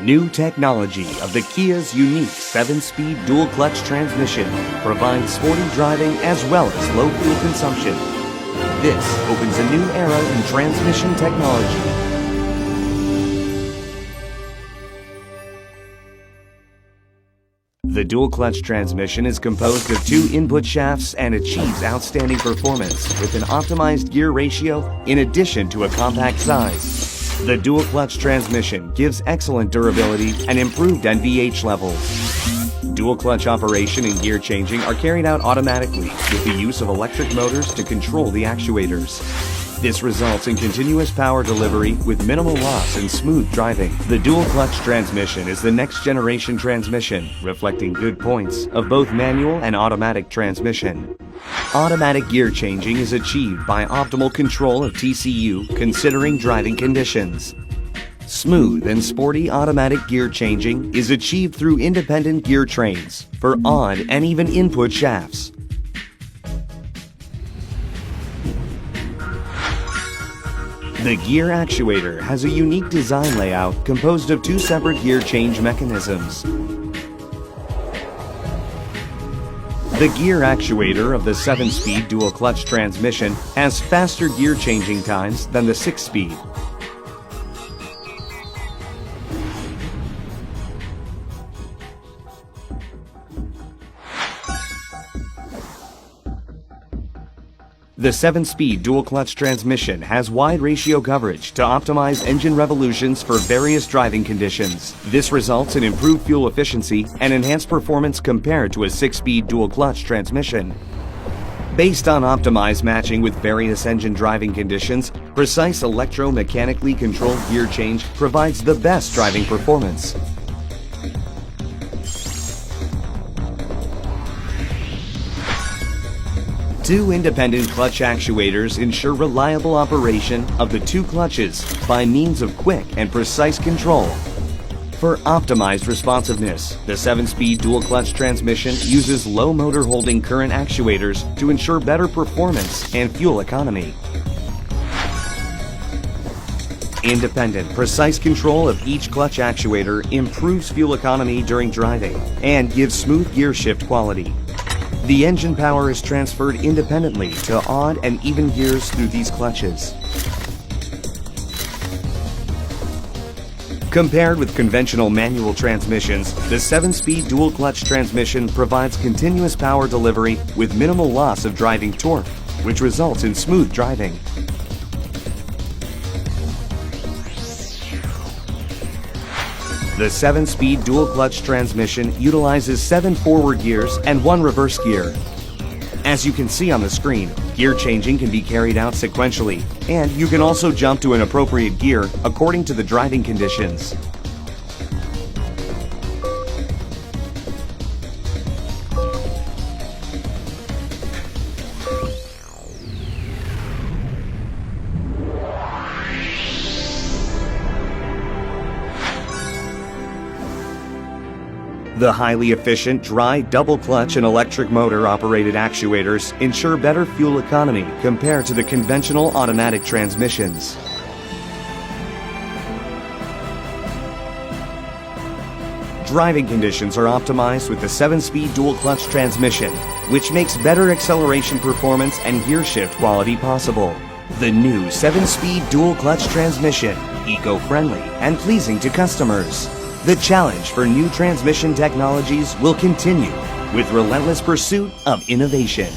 New technology of the Kia's unique 7-speed dual-clutch transmission provides sporty driving as well as low fuel consumption. This opens a new era in transmission technology. The dual-clutch transmission is composed of 2 input shafts and achieves outstanding performance with an optimized gear ratio in addition to a compact size. The dual-clutch transmission gives excellent durability and improved NVH levels. Dual-clutch operation and gear changing are carried out automatically with the use of electric motors to control the actuators. This results in continuous power delivery with minimal loss and smooth driving. The dual-clutch transmission is the next-generation transmission, reflecting good points of both manual and automatic transmission. Automatic gear changing is achieved by optimal control of TCU considering driving conditions. Smooth and sporty automatic gear changing is achieved through independent gear trains for odd and even input shafts. The gear actuator has a unique design layout composed of 2 separate gear change mechanisms. The gear actuator of the 7-speed dual-clutch transmission has faster gear changing times than the 6-speed. The 7-speed dual-clutch transmission has wide ratio coverage to optimize engine revolutions for various driving conditions. This results in improved fuel efficiency and enhanced performance compared to a 6-speed dual-clutch transmission. Based on optimized matching with various engine driving conditions, precise electromechanically controlled gear change provides the best driving performance. Two independent clutch actuators ensure reliable operation of the 2 clutches by means of quick and precise control. For optimized responsiveness, the 7-speed dual-clutch transmission uses low motor holding current actuators to ensure better performance and fuel economy. Independent, precise control of each clutch actuator improves fuel economy during driving and gives smooth gear shift quality. The engine power is transferred independently to odd and even gears through these clutches. Compared with conventional manual transmissions, the 7-speed dual-clutch transmission provides continuous power delivery with minimal loss of driving torque, which results in smooth driving. The 7-speed dual-clutch transmission utilizes 7 forward gears and 1 reverse gear. As you can see on the screen, gear changing can be carried out sequentially, and you can also jump to an appropriate gear according to the driving conditions. The highly efficient dry double clutch and electric motor operated actuators ensure better fuel economy compared to the conventional automatic transmissions. Driving conditions are optimized with the 7-speed dual clutch transmission, which makes better acceleration performance and gear shift quality possible. The new 7-speed dual clutch transmission, eco-friendly and pleasing to customers. The challenge for new transmission technologies will continue with relentless pursuit of innovation.